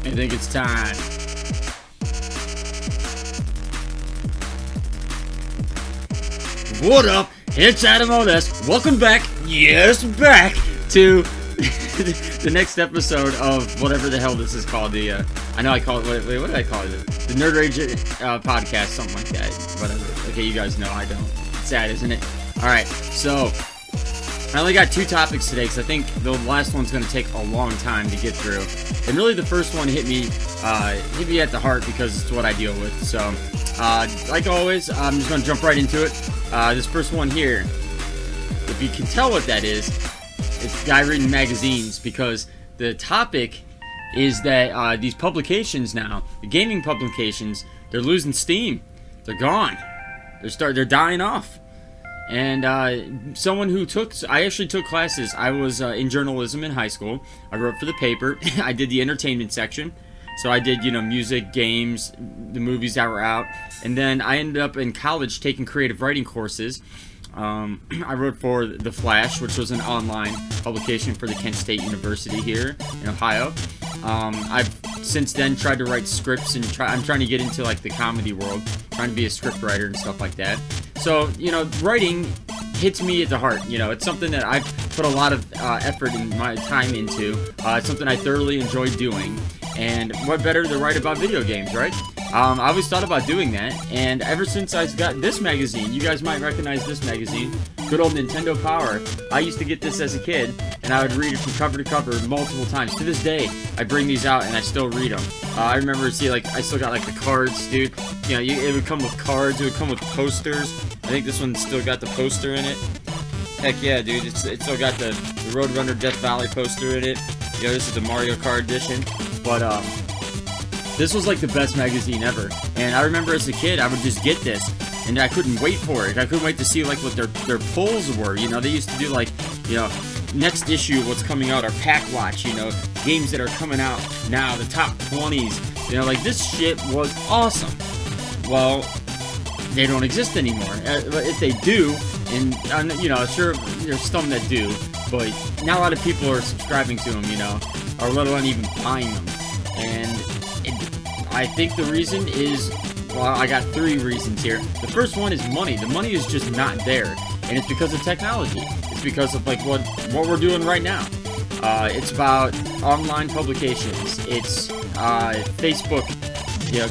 I think it's time. What up? It's Adam Odes. Welcome back, yes, back to the next episode of whatever the hell this is called. I know I call it, wait, what did I call it? The Nerd Rage podcast, something like that. Whatever. Okay, you guys know I don't. It's sad, isn't it? Alright, so I only got 2 topics today because I think the last one's going to take a long time to get through. And really the first one hit me at the heart because it's what I deal with. So, like always, I'm just going to jump right into it. This first one here, if you can tell what that is, it's a guy reading magazines, because the topic is that these publications now, the gaming publications, they're losing steam. They're gone. They're dying off. And someone who I actually took classes. I was in journalism in high school. I wrote for the paper. I did the entertainment section. So I did, music, games, the movies that were out. And then I ended up in college taking creative writing courses. I wrote for The Flash, which was an online publication for the Kent State University here in Ohio. I've since then tried to write scripts, and I'm trying to get into like the comedy world, trying to be a script writer and stuff like that. So, writing hits me at the heart. It's something that I've put a lot of effort and my time into. It's something I thoroughly enjoy doing. And what better to write about video games, right? I always thought about doing that, and ever since I got this magazine, you guys might recognize this magazine, good old Nintendo Power. I used to get this as a kid, and I would read it from cover to cover multiple times. To this day, I bring these out and I still read them. I remember, I still got like the cards, dude. It would come with cards, it would come with posters. I think this one still got the poster in it. Heck yeah, dude, it still got the Roadrunner Death Valley poster in it. This is the Mario Kart edition. But, this was like the best magazine ever. And I remember as a kid, I would just get this, and I couldn't wait for it. I couldn't wait to see, like, what their polls were. They used to do, like, next issue, what's coming out, our pack watch, games that are coming out now, the top 20s. Like, this shit was awesome. Well, they don't exist anymore. If they do, and, sure, there's some that do, but not a lot of people are subscribing to them, or let alone even buying them. And I think the reason is, well, I got 3 reasons here. The first one is money. The money is just not there, and it's because of technology. It's because of like what we're doing right now. It's about online publications. It's Facebook,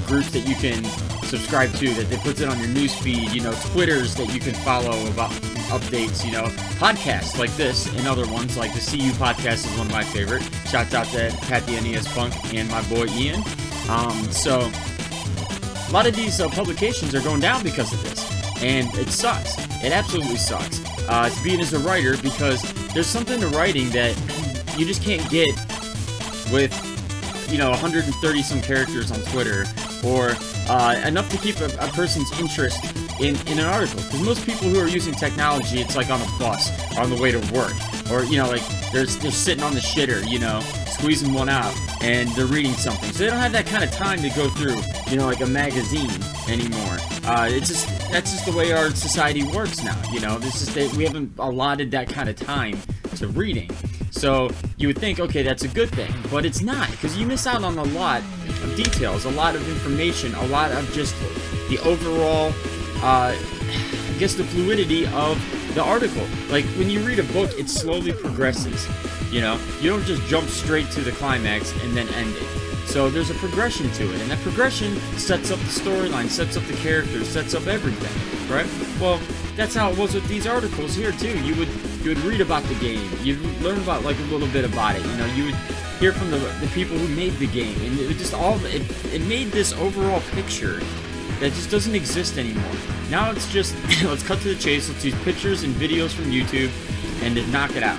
groups that you can subscribe to, that they put it on your news feed. Twitters that you can follow about updates. Podcasts like this and other ones like the CU podcast is one of my favorite. Shouts out to Pat the NES Punk and my boy Ian. So a lot of these publications are going down because of this, and it sucks. It absolutely sucks. Being as a writer, because there's something to writing that you just can't get with 130 some characters on Twitter, or enough to keep a person's interest in an article. Because most people who are using technology, it's like on a bus, or on the way to work, or like they're sitting on the shitter, squeezing one out, and they're reading something. So they don't have that kind of time to go through, like a magazine anymore. That's just the way our society works now. We haven't allotted that kind of time to reading. So you would think, okay, that's a good thing, but it's not, because you miss out on a lot of details, a lot of information, a lot of just the overall, I guess, the fluidity of the article. Like, when you read a book, it slowly progresses, you don't just jump straight to the climax and then end it. So there's a progression to it, and that progression sets up the storyline, sets up the characters, sets up everything, right? Well, that's how it was with these articles here too. You would read about the game, you'd learn about like a little bit about it, you would hear from the people who made the game, and it just it made this overall picture that just doesn't exist anymore. Now it's just let's cut to the chase, let's use pictures and videos from YouTube and then knock it out.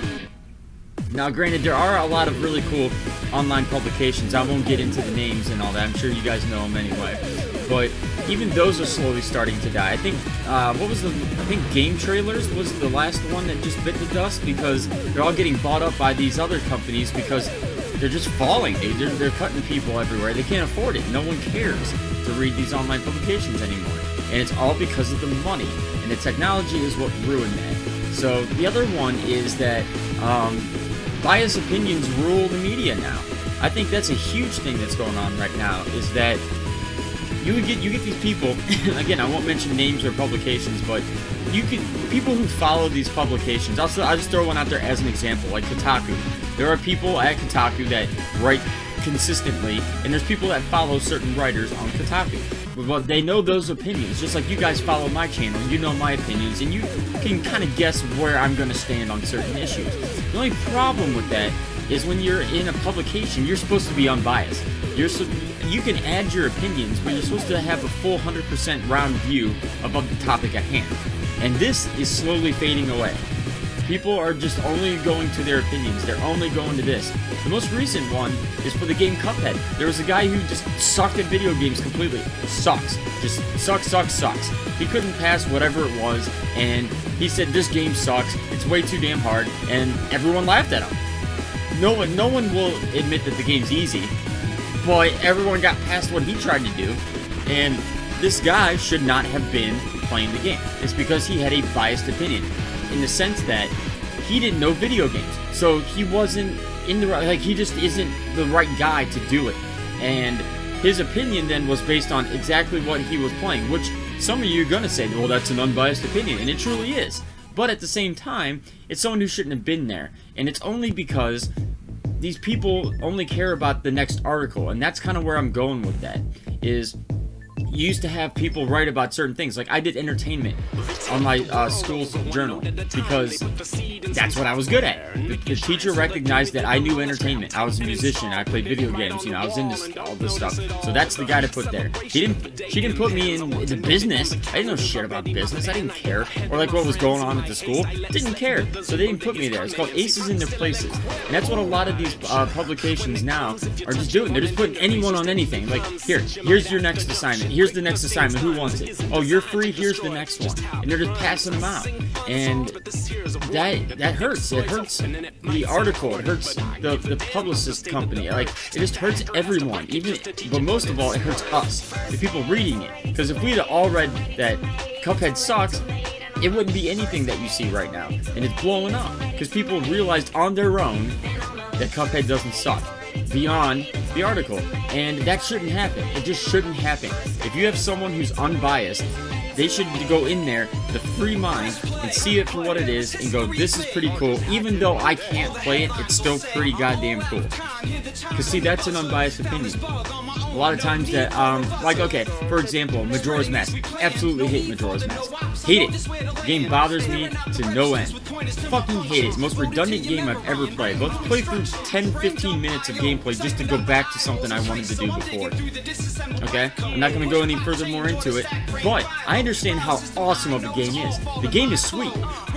Now, granted, there are a lot of really cool online publications. I won't get into the names and all that. I'm sure you guys know them anyway. But even those are slowly starting to die. I think, I think Game Trailers was the last one that just bit the dust, because they're all getting bought up by these other companies because they're just falling. They're cutting people everywhere. They can't afford it. No one cares to read these online publications anymore. And it's all because of the money. And the technology is what ruined that. So the other one is that biased opinions rule the media now. I think that's a huge thing that's going on right now, is that you get these people, again, I won't mention names or publications, but people who follow these publications, I'll just throw one out there as an example, like Kotaku. There are people at Kotaku that write consistently, and there's people that follow certain writers on Kotaku. Well, they know those opinions, just like you guys follow my channel, you know my opinions, and you can kind of guess where I'm going to stand on certain issues. The only problem with that is when you're in a publication, you're supposed to be unbiased. You can add your opinions, but you're supposed to have a full 100% round view about the topic at hand. And this is slowly fading away. People are just only going to their opinions. They're only going to this. The most recent one is for the game Cuphead. There was a guy who just sucked at video games completely. Sucks. Just sucks. He couldn't pass whatever it was, and he said, this game sucks, it's way too damn hard, and everyone laughed at him. No one will admit that the game's easy, but everyone got past what he tried to do, and this guy should not have been playing the game. It's because he had a biased opinion, in the sense that he didn't know video games, so he wasn't in the right, like, he just isn't the right guy to do it, and his opinion then was based on exactly what he was playing, which some of you are gonna say, well, that's an unbiased opinion, and it truly is. But at the same time, it's someone who shouldn't have been there, and it's only because these people only care about the next article, and that's kind of where I'm going with that, is you used to have people write about certain things. Like, I did entertainment on my school's journal because that's what I was good at. The teacher recognized that I knew entertainment. I was a musician. I played video games. You know, I was into all this stuff. So that's the guy to put there. She didn't put me into business. I didn't know shit about business. I didn't care. Or like what was going on at the school. Didn't care. So they didn't put me there. It's called aces in their places. And that's what a lot of these publications now are just doing. They're just putting anyone on anything. Like, here's your next assignment. Here's the next assignment. Who wants it? Oh, you're free. Here's the next one. And they're just passing them out. And that hurts. It hurts the article. It hurts the publicist company. Like, it just hurts everyone. But most of all, it hurts us, the people reading it. Because if we'd all read that Cuphead sucks, it wouldn't be anything that you see right now. And it's blowing up. Because people realized on their own that Cuphead doesn't suck beyond the article. And that shouldn't happen. It just shouldn't happen. If you have someone who's unbiased, they should go in there with a free mind and see it for what it is and go, this is pretty cool. Even though I can't play it, it's still pretty goddamn cool. Because see, that's an unbiased opinion. A lot of times that, like, okay, for example, Majora's Mask. Absolutely hate Majora's Mask. Hate it. The game bothers me to no end. Fucking hate it. Most redundant game I've ever played. Let's play through 10-15 minutes of gameplay just to go back to something I wanted to do before. Okay? I'm not going to go any further more into it, but I understand how awesome of a game is. The game is sweet.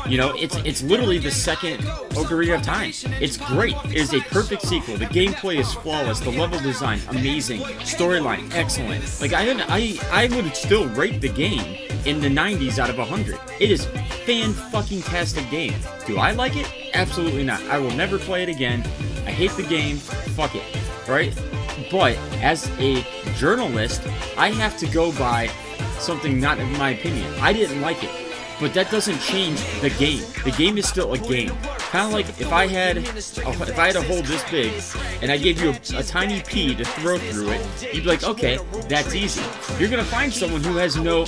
You know, it's literally the second Ocarina of Time. It's great. It is a perfect sequel. The gameplay is flawless. The level design, amazing. Storyline, excellent. Like, I would still rate the game in the 90s out of 100. It is fan-fucking-tastic game. Do I like it? Absolutely not. I will never play it again. I hate the game. Fuck it. Right? But as a journalist, I have to go by something not in my opinion. I didn't like it. But that doesn't change the game. The game is still a game. Kind of like if I had a hole this big and I gave you a tiny pea to throw through it, you'd be like, okay, that's easy. You're gonna find someone who has no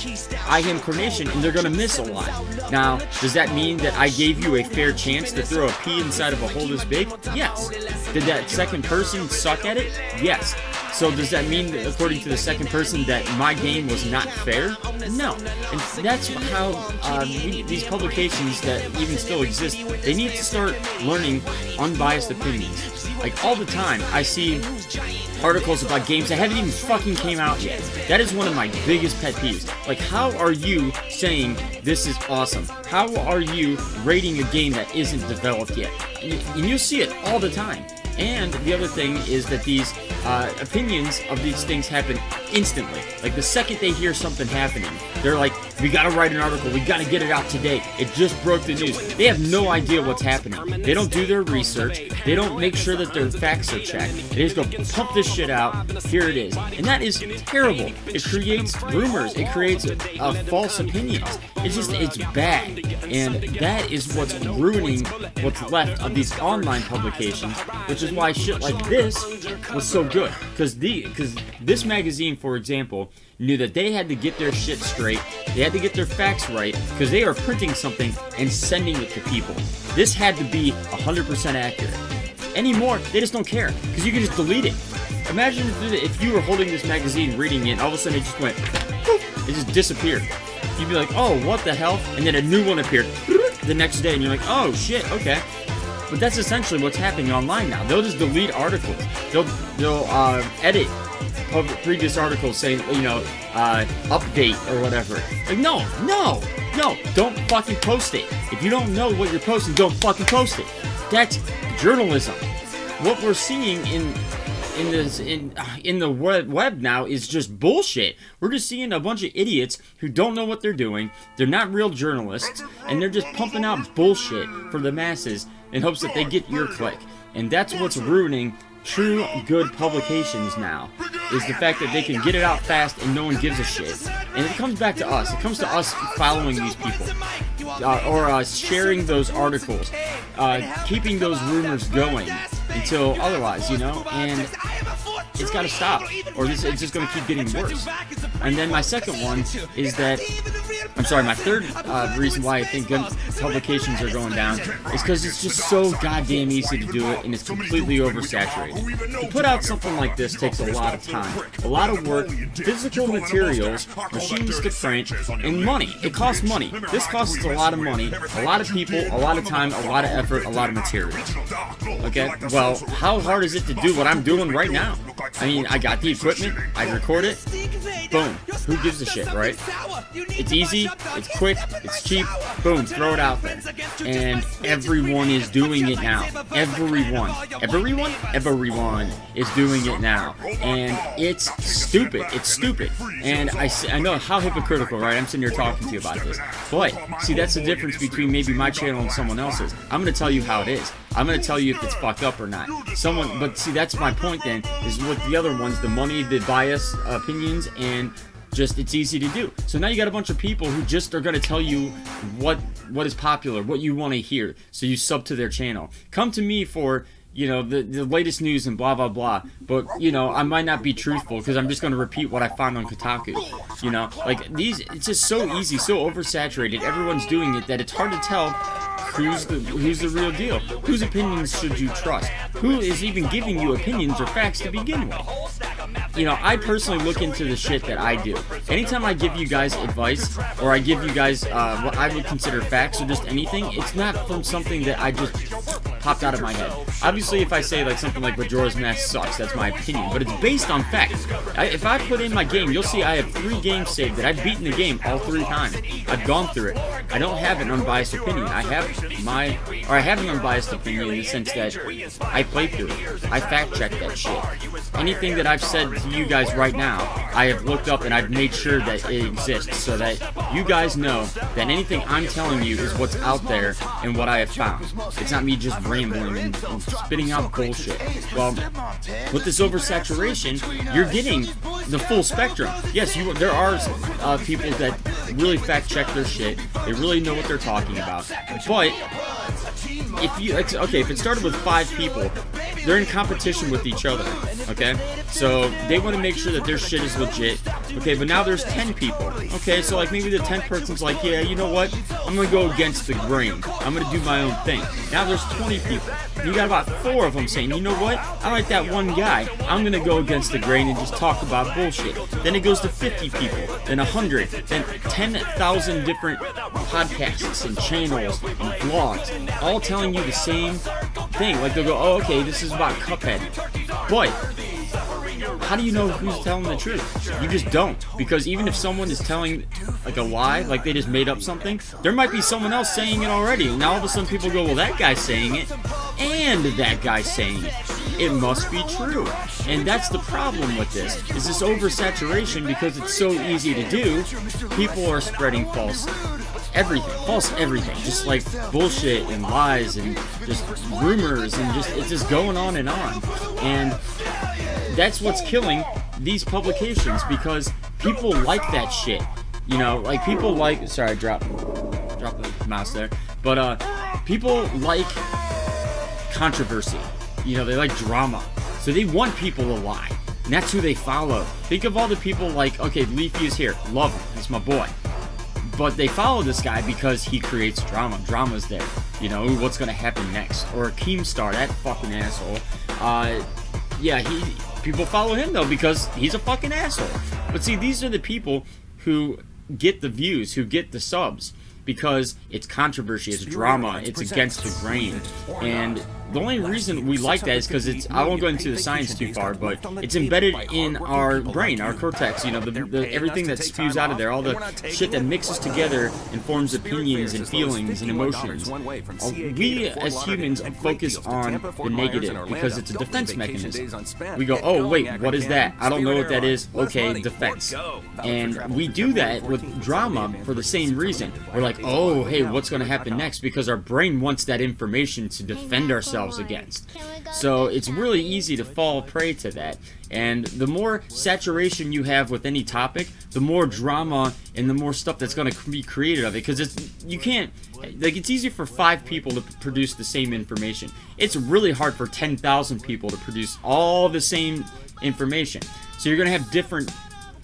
eye-hand coordination and they're gonna miss a lot. Now, does that mean that I gave you a fair chance to throw a pea inside of a hole this big? Yes. Did that second person suck at it? Yes. So does that mean, according to the second person, that my game was not fair? No. And that's how these publications that even still exist, they need to start learning unbiased opinions. Like, all the time, I see articles about games that haven't even fucking came out yet. That is one of my biggest pet peeves. Like, how are you saying this is awesome? How are you rating a game that isn't developed yet? And you see it all the time. And the other thing is that these opinions of these things happen instantly. Like, the second they hear something happening, they're like, we gotta write an article, we gotta get it out today, it just broke the news. They have no idea what's happening. They don't do their research, they don't make sure that their facts are checked. They just go, pump this shit out, here it is. And that is terrible. It creates rumors, it creates false opinions. It's bad. And that is what's ruining what's left of these online publications, which which is why shit like this was so good. Because this magazine, for example, knew that they had to get their shit straight, they had to get their facts right, because they are printing something and sending it to people. This had to be 100% accurate. Anymore, they just don't care, because you can just delete it. Imagine if you were holding this magazine, reading it, and all of a sudden it just went, poof, it just disappeared. You'd be like, oh, what the hell? And then a new one appeared the next day, and you're like, oh, shit, okay. But that's essentially what's happening online now. They'll just delete articles. They'll edit previous articles saying, you know, update or whatever. Like, no, don't fucking post it. If you don't know what you're posting, don't fucking post it. That's journalism. What we're seeing in the web now is just bullshit. We're just seeing a bunch of idiots who don't know what they're doing. They're not real journalists, and they're just pumping out bullshit for the masses in hopes that they get your click. And that's what's ruining true good publications now, is the fact that they can get it out fast and no one gives a shit. And it comes back to us. It comes to us following these people, or sharing those articles, keeping those rumors going until otherwise, you know. And it's got to stop, or it's just going to keep getting worse. And then my second one is that, my third reason why I think gun publications are going down is because it's just so goddamn easy to do it, and it's completely oversaturated. To put out something like this takes a lot of time, a lot of work, physical materials, machines to print, and money. It costs money. This costs a lot of money, a lot of people, a lot of time, a lot of effort, a lot of material. Okay? Well, how hard is it to do what I'm doing right now? I mean, I got the equipment, I record it, boom. Who gives a shit, right? It's easy, it's quick, it's cheap, boom, throw it out there. And everyone is doing it now. Everyone is doing it now. And it's stupid. It's stupid. And I know how hypocritical, right? I'm sitting here talking to you about this. But, see, that's the difference between maybe my channel and someone else's. I'm going to tell you how it is. I'm going to tell you if it's fucked up or not. But see, that's my point then, is with the other ones, the money, the bias, opinions, and just it's easy to do. So now you got a bunch of people who just are going to tell you what is popular, what you want to hear, so you sub to their channel. Come to me for, you know, the latest news and blah blah blah, but you know, I might not be truthful because I'm just going to repeat what I found on Kotaku. You know, like these, it's just so easy, so oversaturated, everyone's doing it that it's hard to tell who's the real deal. Whose opinions should you trust? Who is even giving you opinions or facts to begin with? You know, I personally look into the shit that I do. Anytime I give you guys advice, or I give you guys what I would consider facts or just anything, it's not from something that I just popped out of my head. Obviously, if I say like something like Majora's Mask sucks, that's my opinion, but it's based on facts. If I put in my game, you'll see I have 3 games saved that I've beaten the game all 3 times. I've gone through it. I don't have an unbiased opinion. I have an unbiased opinion in the sense that I played through it. I fact-checked that shit. Anything that I've said to you guys right now, I have looked up and I've made sure that it exists so that you guys know that anything I'm telling you is what's out there and what I have found. It's not me just rambling and spitting out bullshit. Well, with this oversaturation, you're getting the full spectrum. Yes, there are people that really fact-check their shit. They really know what they're talking about. But if it started with 5 people, they're in competition with each other, okay? So they want to make sure that their shit is legit, okay? But now there's 10 people, okay? So like maybe the 10th person's like, yeah, you know what? I'm gonna go against the grain. I'm gonna do my own thing. Now there's 20 people. You got about 4 of them saying, you know what? I like that one guy. I'm gonna go against the grain and just talk about bullshit. Then it goes to 50 people, then 100, then 10,000 different podcasts and channels and vlogs, all telling you the same thing. Like they'll go, oh, okay, this is about Cuphead. But how do you know who's telling the truth? You just don't. Because even if someone is telling like a lie, like they just made up something, there might be someone else saying it already. And now all of a sudden people go, well, that guy's saying it, and that guy's saying it. It must be true. And that's the problem with this, is this oversaturation. Because it's so easy to do, people are spreading false everything, just like bullshit and lies and just rumors, and it's just going on. And that's what's killing these publications, because people like that shit. You know, like people like, sorry, I dropped the mouse there, but people like controversy. you know, they like drama. So they want people to lie. And that's who they follow. Think of all the people like, okay, Leafy is here. Love him. He's my boy. But they follow this guy because he creates drama. Drama's there. You know, what's going to happen next? Or Keemstar, that fucking asshole. Yeah, people follow him, though, because he's a fucking asshole. But see, these are the people who get the views, who get the subs, because it's controversy, it's drama, it's against the grain. And the only reason we like that is because it's, I won't go into the science too far, but it's embedded in our brain, our cortex, you know, everything that spews out of there, all the shit that mixes together and forms opinions and feelings and emotions. We, as humans, focus on the negative because it's a defense mechanism. We go, oh, wait, what is that? I don't know what that is. Okay, defense. And we do that with drama for the same reason. We're like, oh, hey, what's going to happen next? Because our brain wants that information to defend ourselves against. So it's really easy to fall prey to that. And the more saturation you have with any topic, the more drama and the more stuff that's going to be created of it. Because you can't, like, it's easy for 5 people to produce the same information. It's really hard for 10,000 people to produce all the same information. So you're going to have different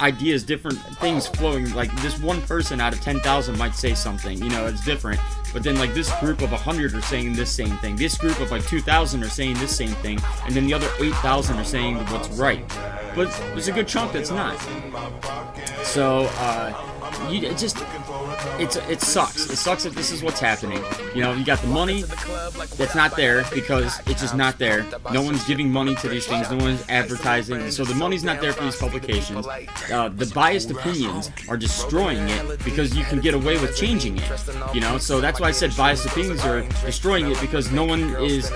ideas, different things flowing. Like, this one person out of 10,000 might say something, you know, it's different. But then, like, this group of 100 are saying this same thing. This group of, like, 2,000 are saying this same thing. And then the other 8,000 are saying what's right. But there's a good chunk that's not. So, it sucks. It sucks that this is what's happening. You know, you got the money that's not there because it's just not there. No one's giving money to these things. No one's advertising. So the money's not there for these publications. The biased opinions are destroying it because you can get away with changing it. You know, so that's why I said biased opinions are destroying it, because no one is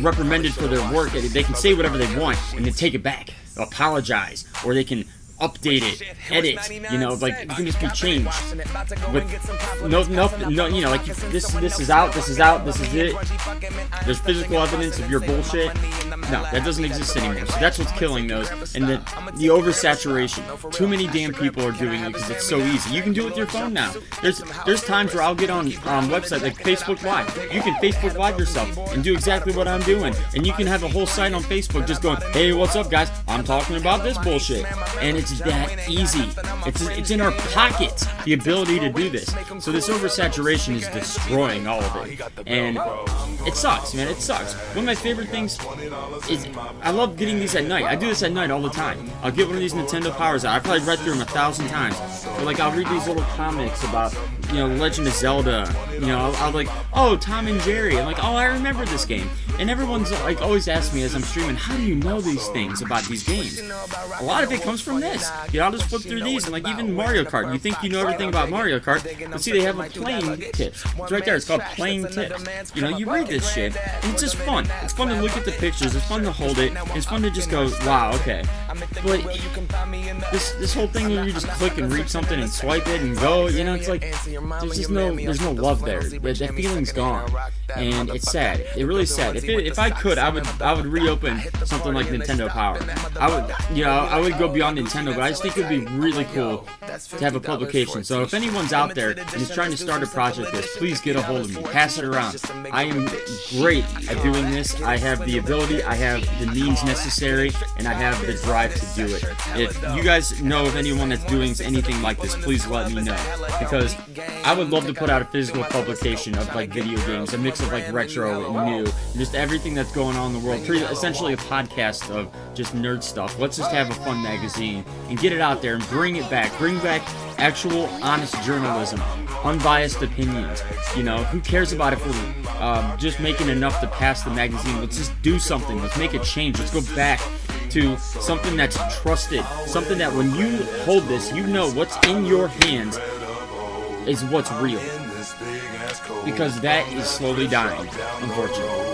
reprimanded for their work. They can say whatever they want and then take it back, apologize, or they can update it, edit, you know, like, it can just be changed with no, you know, like, this is out, this is it. There's physical evidence of your bullshit. No, that doesn't exist anymore. So that's what's killing those. And the oversaturation. Too many damn people are doing it because it's so easy. You can do it with your phone now. There's times where I'll get on websites like Facebook Live. You can Facebook Live yourself and do exactly what I'm doing. And you can have a whole site on Facebook just going, hey, what's up, guys? I'm talking about this bullshit. And it's that easy. It's in our pockets, the ability to do this. So this oversaturation is destroying all of it. And it sucks, man. It sucks. One of my favorite things is I love getting these at night. I do this at night all the time. I'll get one of these Nintendo Powers out. I probably read through them 1,000 times. But, like, I'll read these little comics about, you know, Legend of Zelda. You know, I'll like, oh, Tom and Jerry. I'm like, oh, I remember this game. And everyone's like always asks me as I'm streaming, how do you know these things about these games? A lot of it comes from this. You know, I'll just flip through these, and like even Mario Kart. You think you know everything about Mario Kart, but see, they have a playing tips. It's right there. It's called playing tips. You know, you read this shit, and it's just fun. It's fun to look at the pictures. It's fun to hold it. It's fun to just go, wow, okay. But this whole thing where you just click and read something and swipe it and go, you know, it's like there's no love there. That feeling's gone, and it's sad. It really is sad. If I could, I would reopen something like Nintendo Power. I would go beyond Nintendo, but I just think it would be really cool to have a publication. So if anyone's out there and is trying to start a project like this, please get a hold of me. Pass it around. I am great at doing this. I have the ability, I have the means necessary, and I have the drive to do it. If you guys know of anyone that's doing anything like this, please let me know, because I would love to put out a physical publication of like video games, a mix of like retro and new, and just everything that's going on in the world. Essentially a podcast of just nerd stuff. Let's just have a fun magazine and get it out there and bring it back. Bring back actual honest journalism, unbiased opinions. You know, who cares about if we're just making enough to pass the magazine? Let's just do something. Let's make a change. Let's go back to something that's trusted, something that when you hold this, you know what's in your hands is what's real, because that is slowly dying, unfortunately.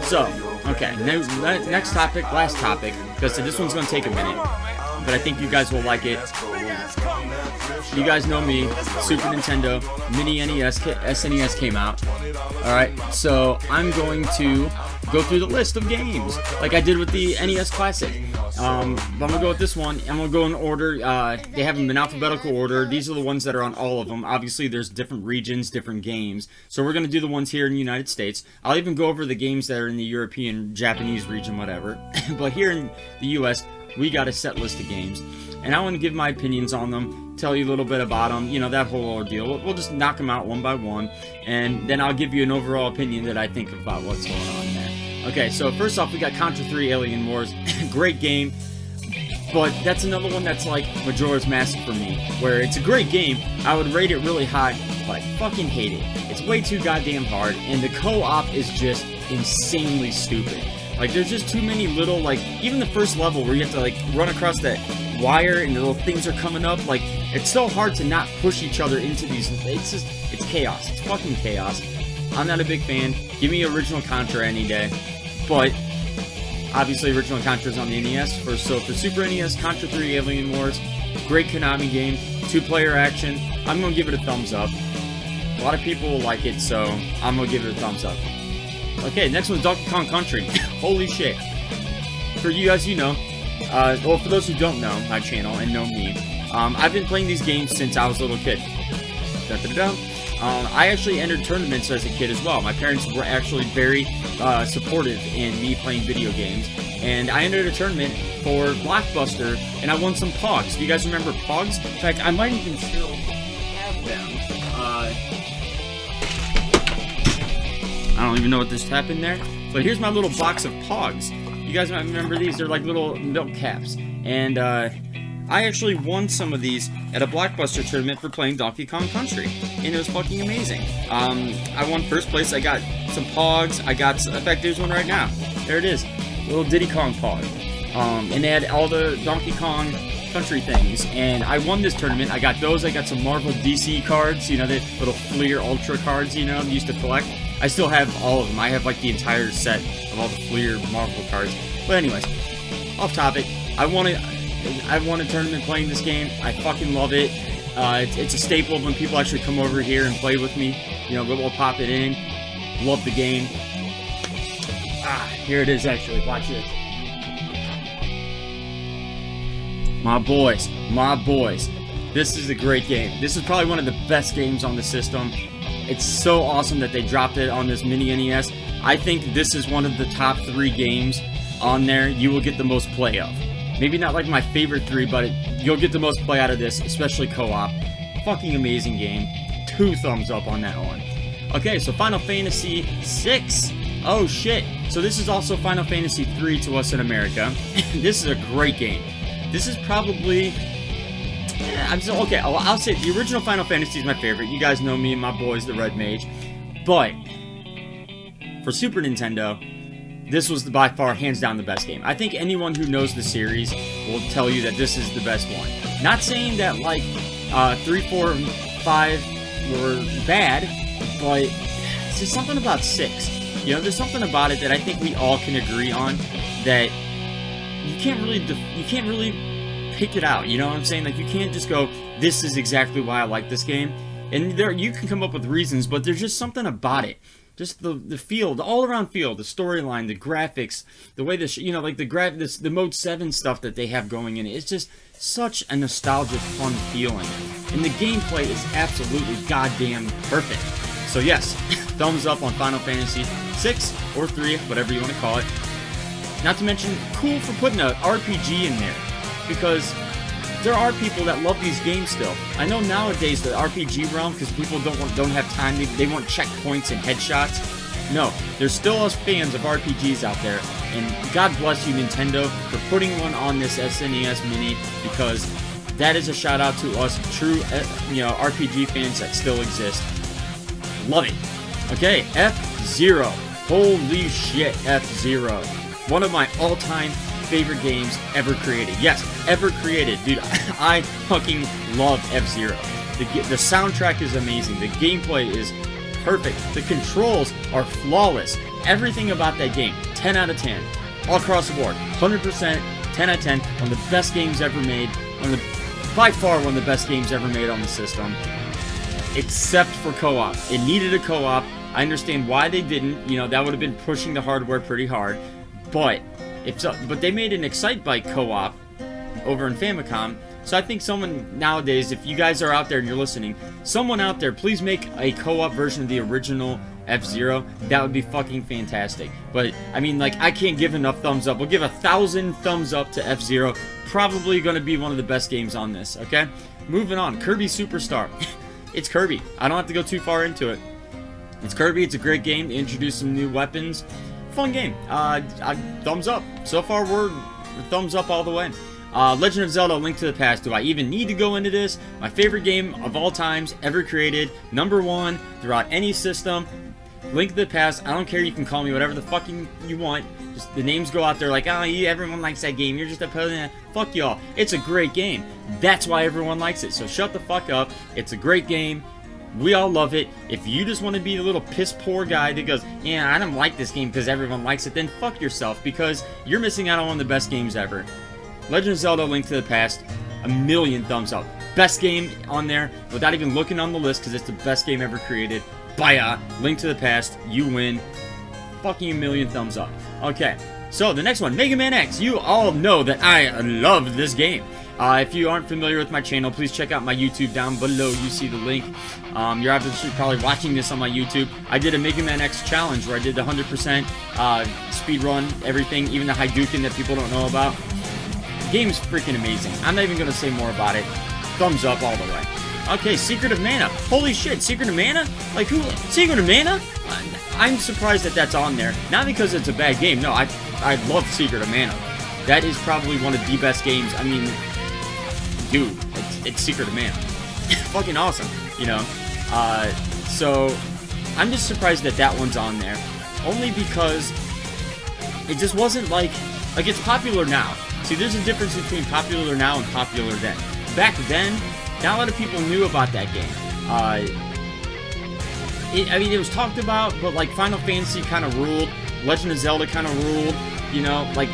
So, okay, next topic, last topic, because this one's going to take a minute, but I think you guys will like it. You guys know me, Super Nintendo, Mini NES, SNES came out. Alright, so I'm going to go through the list of games, like I did with the NES Classic. I'm gonna go with this one. I'm gonna go in order. They have them in alphabetical order. These are the ones that are on all of them. Obviously, there's different regions, different games. So we're gonna do the ones here in the United States. I'll even go over the games that are in the European, Japanese region, whatever. But here in the US, we got a set list of games, and I want to give my opinions on them, tell you a little bit about them, you know, that whole ordeal. We'll just knock them out one by one, and then I'll give you an overall opinion that I think about what's going on there. Okay, so first off, we got Contra 3 Alien Wars. Great game, but that's another one that's like Majora's Mask for me, where it's a great game. I would rate it really high, but I fucking hate it. It's way too goddamn hard, and the co-op is just insanely stupid. Like, there's just too many little, like, even the first level where you have to, like, run across that wire and the little things are coming up, like, it's so hard to not push each other into these, it's chaos. It's fucking chaos. I'm not a big fan. Give me original Contra any day. But, obviously, original Contra's on the NES. So, for Super NES, Contra 3 Alien Wars, great Konami game, 2-player action. I'm gonna give it a thumbs up. A lot of people will like it, so I'm gonna give it a thumbs up. Okay, next one's Donkey Kong Country. Holy shit. For you guys, you know, well, for those who don't know my channel and know me, I've been playing these games since I was a little kid. I actually entered tournaments as a kid as well. My parents were actually very supportive in me playing video games, and I entered a tournament for Blockbuster, and I won some Pogs. Do you guys remember Pogs? In fact, I might even still have them. I don't even know what just happened there, but here's my little box of Pogs. You guys might remember these. They're like little milk caps, and I actually won some of these at a Blockbuster tournament for playing Donkey Kong Country, and it was fucking amazing. I won first place. I got some Pogs. In fact, there's one right now. There it is, little Diddy Kong Pog, and they had all the Donkey Kong Country things, and I won this tournament. I got those. I got some Marvel DC cards, you know, the little Fleer Ultra cards, you know, I used to collect. I still have all of them. I have like the entire set of all the Fleer Marvel cards. But anyways, off topic. I won a tournament playing this game. I fucking love it. It's a staple when people actually come over here and play with me. You know, we'll pop it in. Love the game. Here it is actually. Watch this. My boys. This is a great game. This is probably one of the best games on the system. It's so awesome that they dropped it on this mini NES. I think this is one of the top 3 games on there you will get the most play of. Maybe not like my favorite 3, but you'll get the most play out of this, especially co-op. Fucking amazing game. 2 thumbs up on that one. Okay, so Final Fantasy VI. Oh shit. So this is also Final Fantasy 3 to us in America. This is a great game. This is probably... okay, I'll say the original Final Fantasy is my favorite. You guys know me and my boys, the Red Mage. But for Super Nintendo, this was by far, hands down, the best game. I think anyone who knows the series will tell you that this is the best one. Not saying that, like, 3, 4, 5 were bad, but there's just something about 6. You know, there's something about it that I think we all can agree on, that you can't really pick it out, you know what I'm saying? Like, you can't just go, this is exactly why I like this game. And you can come up with reasons, but there's just something about it. Just the feel, the all-around feel, the storyline, the graphics, the way you know, like the Mode 7 stuff that they have going in it. It's just such a nostalgic, fun feeling. And the gameplay is absolutely goddamn perfect. So yes, thumbs up on Final Fantasy 6 or 3, whatever you want to call it. Not to mention, cool for putting an RPG in there, because there are people that love these games still. I know nowadays the RPG realm, because people don't have time, they want checkpoints and headshots. No, there's still us fans of RPGs out there, and God bless you, Nintendo, for putting one on this SNES Mini, because that is a shout out to us true, you know, RPG fans that still exist. Love it. Okay, F-Zero. Holy shit, F-Zero. One of my all-time favorite games ever created. Yes, ever created. Dude, I fucking love F-Zero. The soundtrack is amazing. The gameplay is perfect. The controls are flawless. Everything about that game, 10 out of 10. All across the board. 100%, 10 out of 10. One of the best games ever made. By far one of the best games ever made on the system. Except for co-op. It needed a co-op. I understand why they didn't. You know, that would have been pushing the hardware pretty hard. But but they made an Excitebike co-op over in Famicom. So I think someone nowadays, if you guys are out there and you're listening, someone out there, please make a co-op version of the original F-Zero. That would be fucking fantastic. But, I mean, like, I can't give enough thumbs up. We'll give 1,000 thumbs up to F-Zero. Probably going to be one of the best games on this, okay? Moving on. Kirby Superstar. It's Kirby. I don't have to go too far into it. It's Kirby. It's a great game. They introduced some new weapons. Fun game. Thumbs up. So far, we're thumbs up all the way. Legend of Zelda: Link to the Past. Do I even need to go into this? My favorite game of all times ever created. #1 throughout any system. Link to the Past. I don't care. You can call me whatever the fucking you want. Just the names go out there like, oh, everyone likes that game. You're just a person. Fuck y'all. It's a great game. That's why everyone likes it. So shut the fuck up. It's a great game. We all love it. If you just want to be the little piss poor guy that goes, yeah, I don't like this game because everyone likes it, then fuck yourself, because you're missing out on one of the best games ever. Legend of Zelda: Link to the Past, 1,000,000 thumbs up. Best game on there, without even looking on the list, because it's the best game ever created. Baya, Link to the Past, you win. Fucking 1,000,000 thumbs up. Okay, so the next one, Mega Man X. You all know that I love this game. If you aren't familiar with my channel, please check out my YouTube down below. You see the link. You're obviously probably watching this on my YouTube. I did a Mega Man X challenge where I did the 100% speed run, everything, even the Hadouken that people don't know about. Game's freaking amazing. I'm not even going to say more about it. Thumbs up all the way. Okay, Secret of Mana. Holy shit, Secret of Mana? Like, who? Secret of Mana? I'm surprised that that's on there. Not because it's a bad game. No, I love Secret of Mana. That is probably one of the best games. I mean, dude, it's Secret of Mana. Fucking awesome, you know? So, I'm just surprised that that one's on there. Only because it just wasn't like it's popular now. See, there's a difference between popular now and popular then. Back then, not a lot of people knew about that game. I mean, it was talked about, but like Final Fantasy kind of ruled. Legend of Zelda kind of ruled. You know, like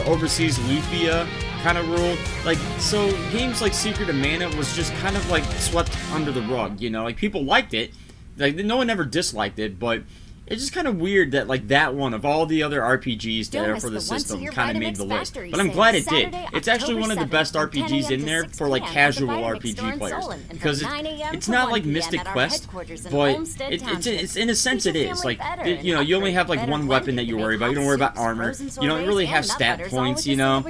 overseas Lufia kind of ruled. Like, so games like Secret of Mana was just kind of like swept under the rug. You know, like people liked it. Like no one ever disliked it, but it's just kind of weird that, like, that one of all the other RPGs that are for the system kind of made the list. But I'm glad it did. It's actually one of the best RPGs in there for, like, casual RPG players. Because it's not like Mystic Quest, but it's in a sense it is. Like, you know, you only have, like, one weapon that you worry about. You don't worry about armor. You don't really have stat points, you know.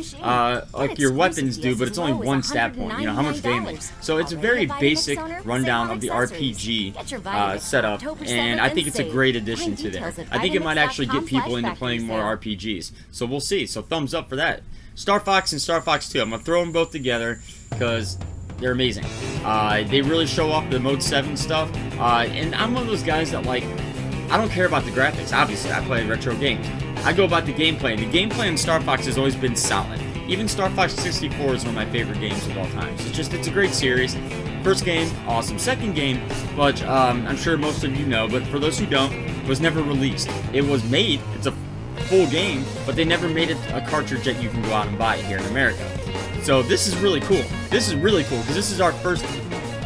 Like, your weapons do, but it's only one stat point, you know, how much damage. So it's a very basic rundown of the RPG setup, and I think it's a great addition to there. I think it might actually get people into playing more RPGs. So we'll see. So thumbs up for that. Star Fox and Star Fox 2. I'm going to throw them both together because they're amazing. They really show off the Mode 7 stuff. And I'm one of those guys that, like, I don't care about the graphics. Obviously, I play retro games. I go about the gameplay. And the gameplay in Star Fox has always been solid. Even Star Fox 64 is one of my favorite games of all time. So it's a great series. First game, awesome. Second game, but I'm sure most of you know, but for those who don't, was never released. It was made, it's a full game, but they never made it a cartridge that you can go out and buy here in America. So this is really cool. This is really cool, because this is our first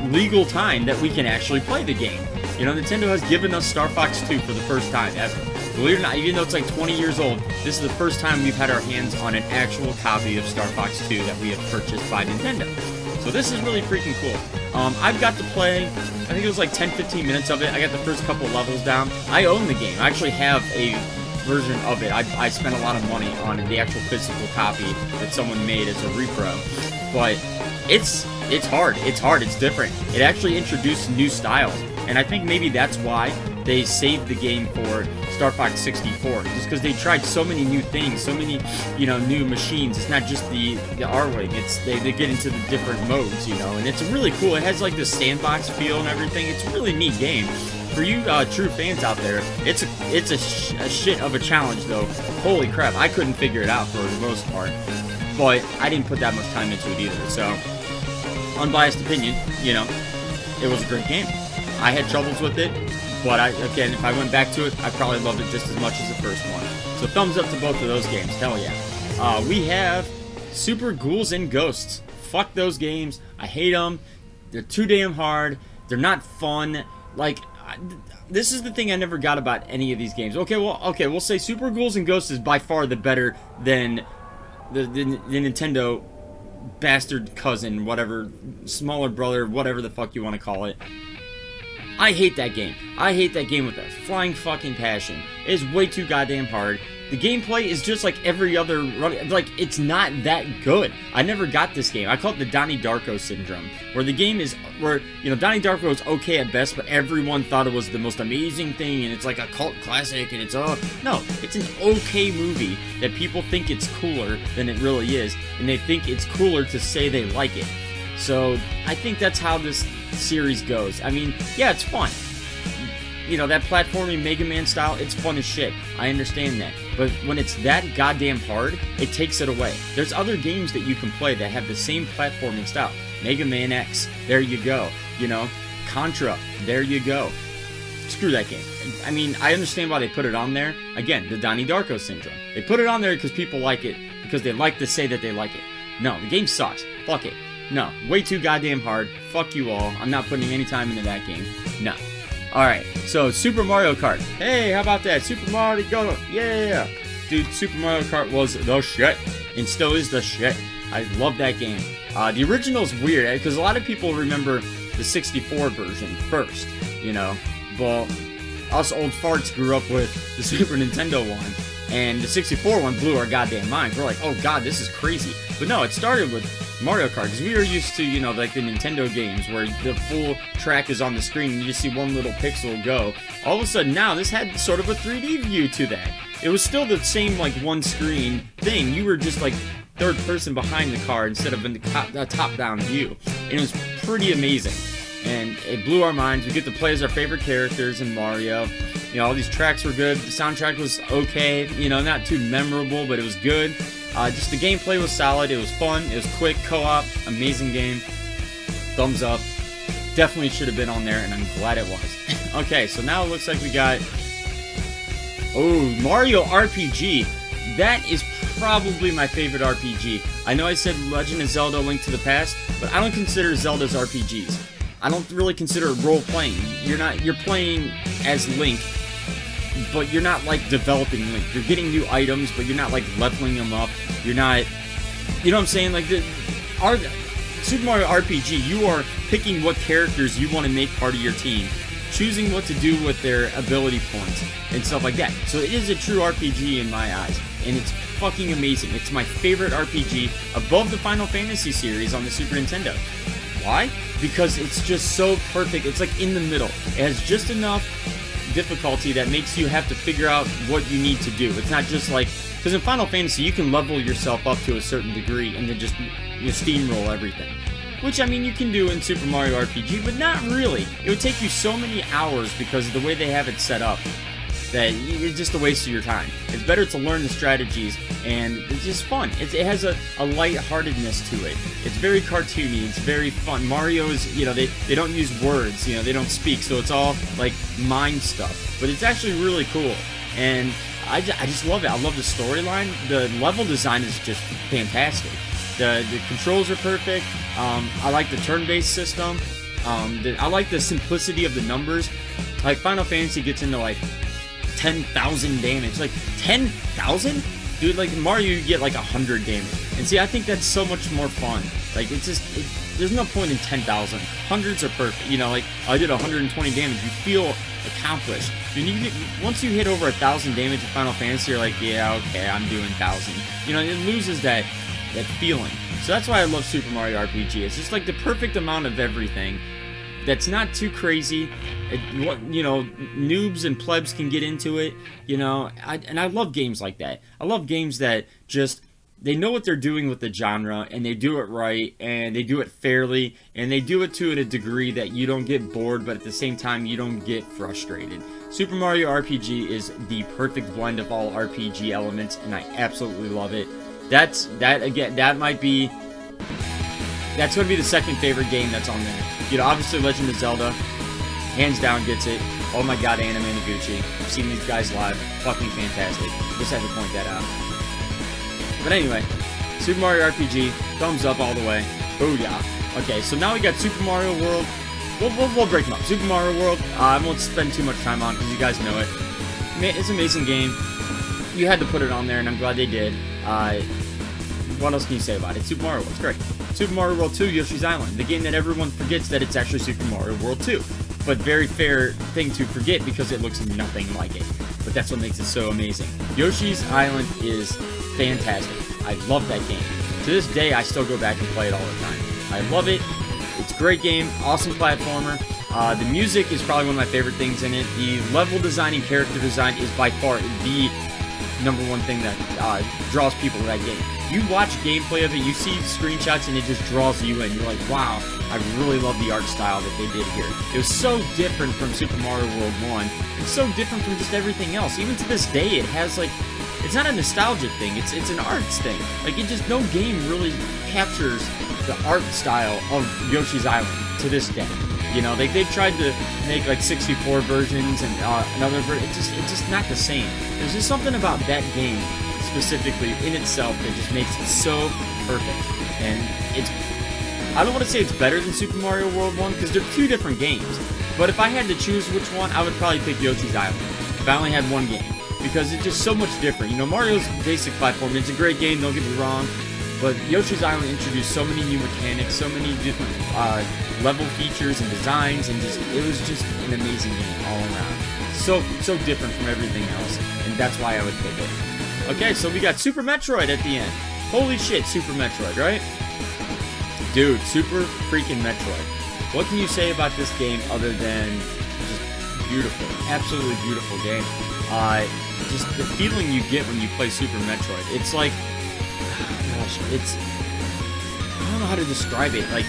legal time that we can actually play the game. You know, Nintendo has given us Star Fox 2 for the first time ever. Believe it or not, even though it's like 20 years old, this is the first time we've had our hands on an actual copy of Star Fox 2 that we have purchased by Nintendo. So this is really freaking cool. I've got to play, I think it was like 10-15 minutes of it. I got the first couple levels down. I own the game. I actually have a version of it. I spent a lot of money on the actual physical copy that someone made as a repro. But it's hard. It's hard. It's different. It actually introduced new styles. And I think maybe that's why they saved the game for Star Fox 64. Just because they tried so many new things, so many, you know, new machines. It's not just the R-Wing. It's they get into the different modes, you know. And it's really cool. It has like this sandbox feel and everything. It's a really neat game. For you true fans out there, it's a shit of a challenge though. Holy crap, I couldn't figure it out for the most part. But I didn't put that much time into it either. So, unbiased opinion, you know, it was a great game. I had troubles with it, but again, if I went back to it, I probably loved it just as much as the first one. So thumbs up to both of those games. Hell yeah. We have Super Ghouls and Ghosts. Fuck those games. I hate them. They're too damn hard. They're not fun. Like, this is the thing I never got about any of these games. Okay, we'll say Super Ghouls and Ghosts is by far the better than the Nintendo bastard cousin, whatever, smaller brother, whatever the fuck you want to call it. I hate that game. I hate that game with a flying fucking passion. It is way too goddamn hard. The gameplay is just like every other, like, it's not that good. I never got this game. I call it the Donnie Darko syndrome, where the game is, where, you know, Donnie Darko is okay at best, but everyone thought it was the most amazing thing, and it's like a cult classic, and it's, no, it's an okay movie that people think it's cooler than it really is, and they think it's cooler to say they like it. So, I think that's how this series goes. I mean, yeah, it's fun. You know, that platforming Mega Man style, it's fun as shit. I understand that. But when it's that goddamn hard, it takes it away. There's other games that you can play that have the same platforming style. Mega Man X, there you go. You know, Contra, there you go. Screw that game. I mean, I understand why they put it on there. Again, the Donnie Darko syndrome. They put it on there because people like it, because they like to say that they like it. No, the game sucks. Fuck it. No, way too goddamn hard. Fuck you all. I'm not putting any time into that game. No. Alright, so Super Mario Kart. Hey, how about that? Super Mario Go. Yeah. Dude, Super Mario Kart was the shit. And still is the shit. I love that game. The original's weird, because a lot of people remember the 64 version first, you know. Well, us old farts grew up with the Super Nintendo one. And the 64 one blew our goddamn minds. We're like, oh god, this is crazy. But no, it started with Mario Kart, because we were used to, you know, like the Nintendo games where the full track is on the screen and you just see one little pixel go. All of a sudden now, this had sort of a 3D view to that. It was still the same, like, one screen thing. You were just, like, third person behind the car instead of in the top-down view. And it was pretty amazing. And it blew our minds. We get to play as our favorite characters in Mario. You know, all these tracks were good. The soundtrack was okay. You know, not too memorable, but it was good. Just the gameplay was solid. It was fun. It was quick, co-op, amazing game. Thumbs up. Definitely should have been on there, and I'm glad it was. Okay, so now it looks like we got... Oh, Mario RPG. That is probably my favorite RPG. I know I said Legend of Zelda: Link to the Past, but I don't consider Zelda's RPGs. I don't really consider it role-playing. You're playing as Link, but you're not, like, developing Link. You're getting new items, but you're not, like, leveling them up. You're not... You know what I'm saying? Like, Super Mario RPG, you are picking what characters you want to make part of your team, choosing what to do with their ability points, and stuff like that. So it is a true RPG in my eyes, and it's fucking amazing. It's my favorite RPG above the Final Fantasy series on the Super Nintendo. Why? Because it's just so perfect. It's like in the middle. It has just enough difficulty that makes you have to figure out what you need to do. It's not just like, because in Final Fantasy you can level yourself up to a certain degree and then just steamroll everything, which I mean you can do in Super Mario RPG, but not really. It would take you so many hours because of the way they have it set up that it's just a waste of your time. It's better to learn the strategies, and it's just fun. It has a lightheartedness to it. It's very cartoony. It's very fun. Mario is, you know, they don't use words. You know, they don't speak, so it's all like mind stuff. But it's actually really cool, and I just love it. I love the storyline. The level design is just fantastic. The controls are perfect. I like the turn-based system. I like the simplicity of the numbers. Like Final Fantasy gets into like 10,000 damage. Like 10,000? Dude, like Mario you get like 100 damage. And see, I think that's so much more fun. Like it's just, there's no point in 10,000. Hundreds are perfect. You know, like I did 120 damage. You feel accomplished. Once you hit over 1,000 damage in Final Fantasy, you're like, yeah, okay, I'm doing 1,000. You know, it loses that feeling. So that's why I love Super Mario RPG. It's just like the perfect amount of everything. That's not too crazy. You know, noobs and plebs can get into it. You know, and I love games like that. I love games that just, they know what they're doing with the genre, and they do it right, and they do it fairly, and they do it to a degree that you don't get bored, but at the same time you don't get frustrated. Super Mario RPG is the perfect blend of all RPG elements, and I absolutely love it. That's going to be the second favorite game that's on there. You know, obviously Legend of Zelda, hands down gets it. Oh my god, Anime Noguchi. I've seen these guys live. Fucking fantastic. Just had to point that out. But anyway, Super Mario RPG, thumbs up all the way. Booyah. Okay, so now we got Super Mario World, we'll break them up. Super Mario World, I won't spend too much time on because you guys know it. It's an amazing game. You had to put it on there, and I'm glad they did. What else can you say about it? Super Mario World's great. Super Mario World 2, Yoshi's Island, the game that everyone forgets that it's actually Super Mario World 2. But very fair thing to forget because it looks nothing like it. But that's what makes it so amazing. Yoshi's Island is fantastic. I love that game. To this day, I still go back and play it all the time. I love it. It's a great game, awesome platformer. The music is probably one of my favorite things in it. The level design and character design is by far the #1 thing that draws people to that game. You watch gameplay of it, you see screenshots, and it just draws you in. You're like, wow, I really love the art style that they did here. It was so different from Super Mario World 1. It's so different from just everything else. Even to this day, it has, like, it's not a nostalgia thing, it's an arts thing. Like, it just, no game really captures the art style of Yoshi's Island to this day. You know, they've tried to make, like, 64 versions and another version. It's just not the same. There's just something about that game specifically in itself that just makes it so perfect. And it's, I don't want to say it's better than Super Mario World 1 because they're two different games. But if I had to choose which one, I would probably pick Yoshi's Island if I only had one game because it's just so much different. You know, Mario's basic platform, it's a great game, don't get me wrong. But Yoshi's Island introduced so many new mechanics, so many different level features and designs, and it was just an amazing game all around. So different from everything else, and that's why I would pick it. Okay, so we got Super Metroid at the end. Holy shit, Super Metroid, right? Dude, Super freaking Metroid. What can you say about this game other than just beautiful, absolutely beautiful game? Just the feeling you get when you play Super Metroid. It's like, gosh, it's, I don't know how to describe it. Like,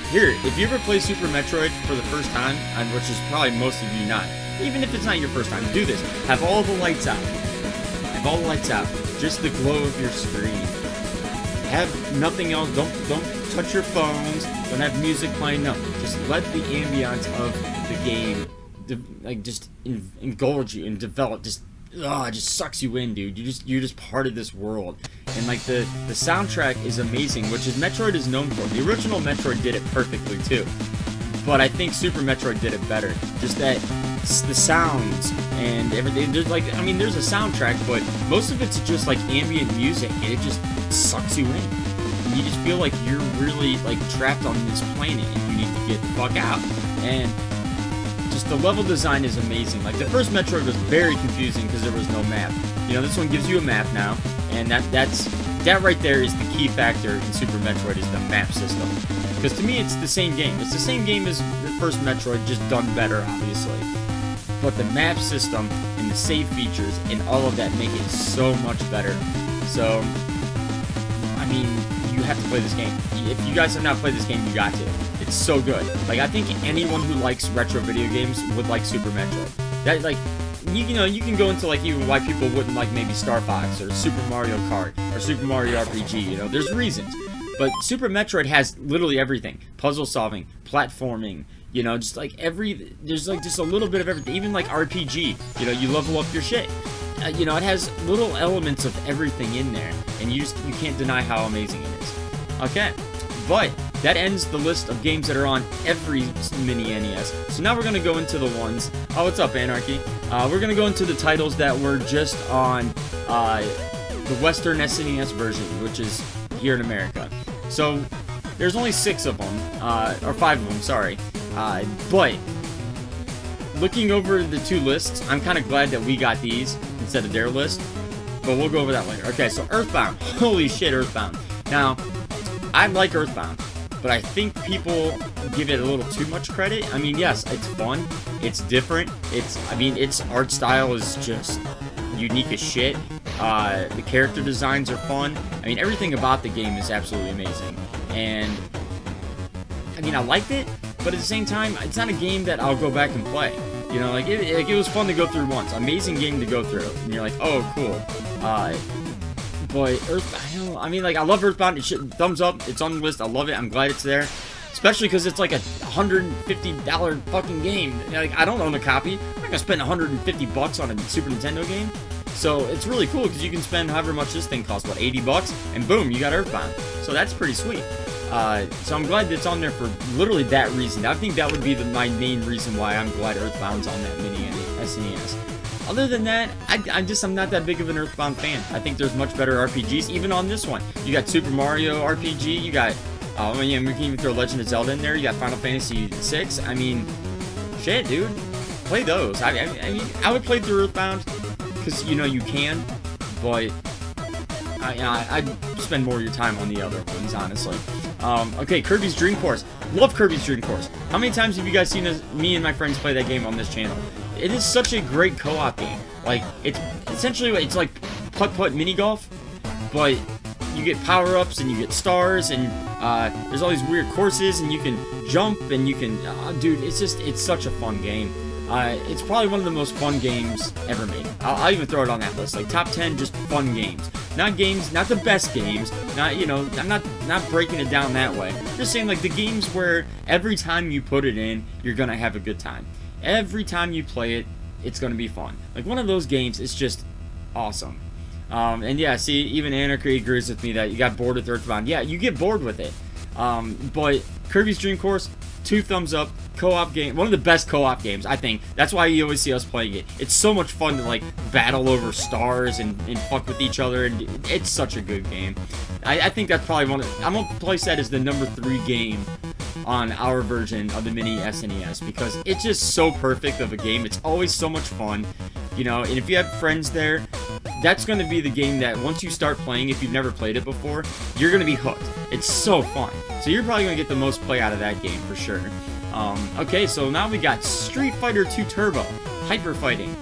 here, if you ever play Super Metroid for the first time, which is probably most of you not, even if it's not your first time, do this. Have all the lights out. Have all the lights out. Just the glow of your screen. Have nothing else. Don't touch your phones. Don't have music playing. No. Just let the ambiance of the game, like, just engulf you and develop. Just, it just sucks you in, dude. You're just part of this world. And, like, the soundtrack is amazing, which is Metroid is known for. The original Metroid did it perfectly too, but I think Super Metroid did it better. Just that the sounds and everything. There's, like, I mean, there's a soundtrack, but most of it's just like ambient music, and it just sucks you in. And you just feel like you're really, like, trapped on this planet, and you need to get the fuck out. And just the level design is amazing. Like, the first Metroid was very confusing because there was no map. You know, this one gives you a map now, and that right there is the key factor in Super Metroid, is the map system. Because to me, it's the same game. It's the same game as the first Metroid, just done better, obviously. But the map system and the save features and all of that make it so much better. So, I mean, you have to play this game. If you guys have not played this game, you got to. It's so good. Like, I think anyone who likes retro video games would like Super Metroid. That, like, you know, you can go into, like, even why people wouldn't like maybe Star Fox or Super Mario Kart or Super Mario RPG, you know, there's reasons. But Super Metroid has literally everything. Puzzle solving, platforming, you know, just like there's like just a little bit of everything. Even like RPG, you know, you level up your shit. You know, it has little elements of everything in there, and you can't deny how amazing it is. Okay, but that ends the list of games that are on every mini NES. So now we're going to go into the ones... Oh, what's up, Anarchy? We're going to go into the titles that were just on the Western SNES version, which is here in America. So there's only 6 of them, or 5 of them, sorry. But looking over the 2 lists, I'm kind of glad that we got these instead of their list. But we'll go over that later. Okay, so Earthbound. Holy shit, Earthbound. Now, I like Earthbound, but I think people give it a little too much credit. I mean, yes, it's fun, it's different, I mean, its art style is just unique as shit. The character designs are fun. I mean, everything about the game is absolutely amazing. And, I mean, I liked it, but at the same time, it's not a game that I'll go back and play. You know, like, it was fun to go through once. Amazing game to go through. And you're like, oh, cool. But Earthbound, I mean, like, I love Earthbound. Thumbs up. It's on the list. I love it. I'm glad it's there. Especially because it's like a $150 fucking game. Like, I don't own a copy. I'm not gonna spend $150 on a Super Nintendo game. So it's really cool because you can spend however much this thing costs. What, 80 bucks? And boom, you got Earthbound. So that's pretty sweet. So I'm glad it's on there for literally that reason. I think that would be my main reason why I'm glad Earthbound's on that Mini and SNES. Other than that, I'm not that big of an Earthbound fan. I think there's much better RPGs, even on this one. You got Super Mario RPG, you got, oh yeah, we can even throw Legend of Zelda in there, you got Final Fantasy VI. I mean, shit, dude. Play those. I mean, I would play through Earthbound, because, you know, you can, but I'd spend more of your time on the other ones, honestly. Okay, Kirby's Dream Course. Love Kirby's Dream Course. How many times have you guys seen me and my friends play that game on this channel? It is such a great co-op game. Like, it's essentially, it's like putt-putt mini-golf, but you get power-ups and you get stars, and there's all these weird courses, and you can jump, and you can, dude, it's such a fun game. It's probably one of the most fun games ever made. I'll even throw it on that list. Like, top 10 just fun games. Not the best games. Not, you know, I'm not breaking it down that way. Just saying, like, the games where every time you put it in, you're gonna have a good time. Every time you play it, it's gonna be fun. Like, one of those games is just awesome. And yeah, see, even Anarchy agrees with me that you got bored with Earthbound. Yeah, you get bored with it. But Kirby's Dream Course, 2 thumbs up. Co-op game, one of the best co-op games, I think. That's why you always see us playing it. It's so much fun to, like, battle over stars and fuck with each other, and it's such a good game. I think that's probably I'm gonna place that as the number 3 game on our version of the Mini SNES, because it's just so perfect of a game. It's always so much fun, you know, and if you have friends there, that's going to be the game that once you start playing, if you've never played it before, you're going to be hooked. It's so fun. So you're probably going to get the most play out of that game for sure. Okay, so now we got Street Fighter 2 Turbo, Hyper Fighting.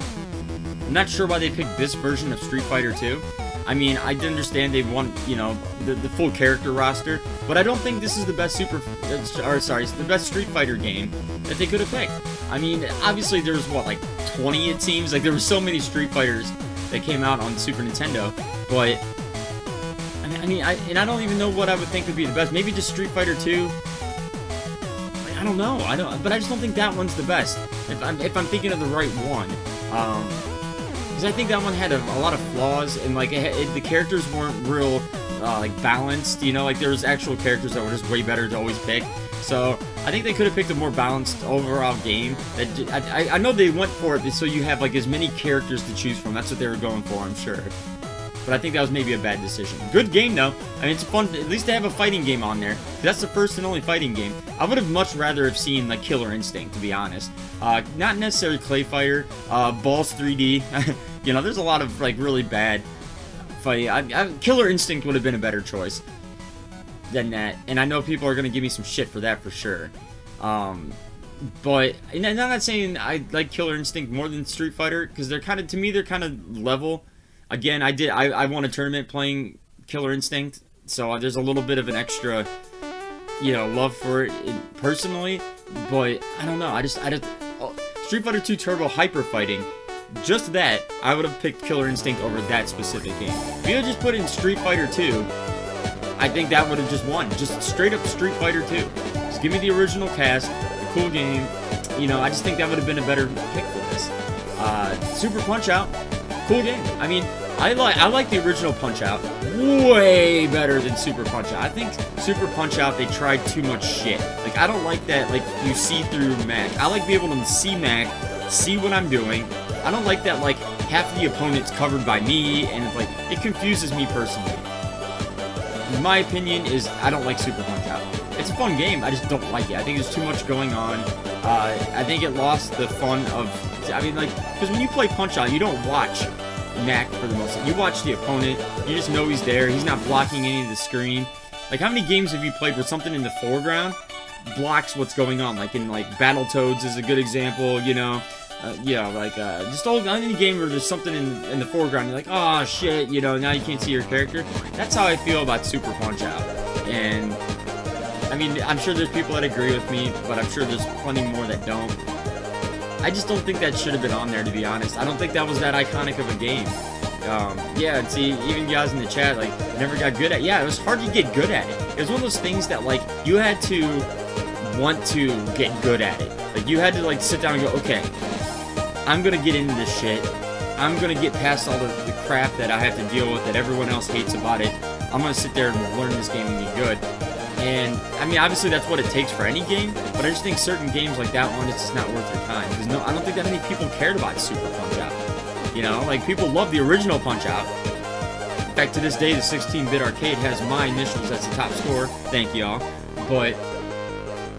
I'm not sure why they picked this version of Street Fighter 2. I mean, I understand they want, you know, the full character roster, but I don't think this is the best the best Street Fighter game that they could have picked. I mean, obviously there's, what, like 20 it seems? Like, there were so many Street Fighters that came out on Super Nintendo, but I don't even know what I would think would be the best. Maybe just Street Fighter 2. I don't know. But I just don't think that one's the best. If I'm thinking of the right one, because I think that one had a lot of flaws, and like the characters weren't real like balanced. You know, like there was actual characters that were just way better to always pick. So I think they could have picked a more balanced overall game. I know they went for it so you have like as many characters to choose from. That's what they were going for, I'm sure. But I think that was maybe a bad decision. Good game, though. I mean, it's fun, at least to have a fighting game on there. That's the first and only fighting game. I would have much rather have seen, like, Killer Instinct, to be honest. Not necessarily Clay Fighter, Balls 3D. You know, there's a lot of, like, really bad fighting. Killer Instinct would have been a better choice than that. And I know people are going to give me some shit for that, for sure. But, and I'm not saying I like Killer Instinct more than Street Fighter, because they're kind of, to me, they're kind of level. Again, I won a tournament playing Killer Instinct, so there's a little bit of an extra, you know, love for it personally, but I don't know, Street Fighter 2 Turbo Hyper Fighting, just that, I would have picked Killer Instinct over that specific game. If you had just put in Street Fighter 2, I think that would have just won, just straight up Street Fighter 2. Just give me the original cast, the cool game, you know, I just think that would have been a better pick for this. Super Punch-Out! Cool game. I mean, I like the original Punch-Out way better than Super Punch-Out. I think Super Punch-Out, they tried too much shit. Like, I don't like that, like, you see through Mac. I like being able to see Mac, see what I'm doing. I don't like that, like, half the opponent's covered by me, and, like, it confuses me personally. My opinion is, I don't like Super Punch-Out. It's a fun game, I just don't like it. I think there's too much going on. I think it lost the fun of... I mean, like, because when you play Punch-Out, you don't watch Mac for the most part. You watch the opponent, you just know he's there, he's not blocking any of the screen. Like, how many games have you played where something in the foreground blocks what's going on? Like, in, like, Battletoads is a good example, you know? Yeah, like, just any game where there's something in the foreground, you're like, oh, shit, you know, now you can't see your character. That's how I feel about Super Punch-Out. And, I mean, I'm sure there's people that agree with me, but I'm sure there's plenty more that don't. I just don't think that should have been on there, to be honest. I don't think that was that iconic of a game. Yeah, see, even guys in the chat, like, never got good at it. Yeah, it was hard to get good at it. It was one of those things that, like, you had to want to get good at it. Like, you had to, like, sit down and go, okay, I'm gonna get into this shit. I'm gonna get past all the crap that I have to deal with that everyone else hates about it. I'm gonna sit there and learn this game and get good. And, I mean, obviously that's what it takes for any game, but I just think certain games like that one, it's just not worth their time. Because I don't think that many people cared about Super Punch-Out. You know, like, people love the original Punch-Out. In fact, to this day, the 16-bit arcade has my initials as the top score. Thank y'all. But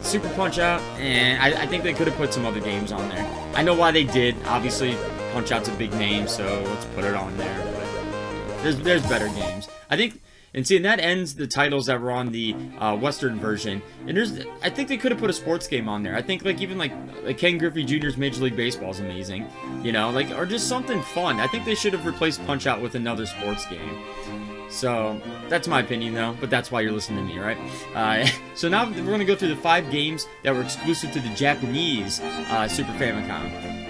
Super Punch-Out, and I think they could have put some other games on there. I know why they did. Obviously, Punch-Out's a big name, so let's put it on there. But there's better games. I think, and see, and that ends the titles that were on the Western version. And I think they could have put a sports game on there. I think, like, even like Ken Griffey Jr.'s Major League Baseball is amazing. You know, like, or just something fun. I think they should have replaced Punch-Out with another sports game. So, that's my opinion, though, but that's why you're listening to me, right? So now we're going to go through the 5 games that were exclusive to the Japanese Super Famicom.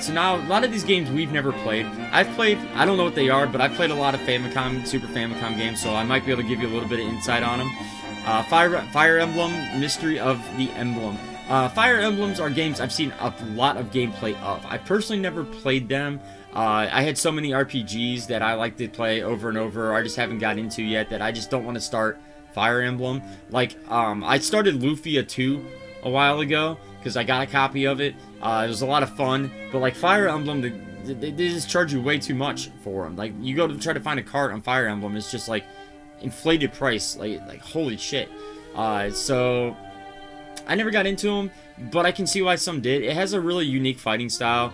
So now, a lot of these games we've never played. I've played, I don't know what they are, but I've played a lot of Famicom, Super Famicom games, so I might be able to give you a little bit of insight on them. Fire Emblem, Mystery of the Emblem. Fire Emblems are games I've seen a lot of gameplay of. I personally never played them. I had so many RPGs that I like to play over and over, or I just haven't got into yet, that I just don't want to start Fire Emblem. Like, I started Lufia 2 a while ago, because I got a copy of it. It was a lot of fun, but like Fire Emblem, they just charge you way too much for them. Like, you go to try to find a cart on Fire Emblem, it's just like inflated price, like holy shit. So I never got into them, but I can see why some did. It has a really unique fighting style.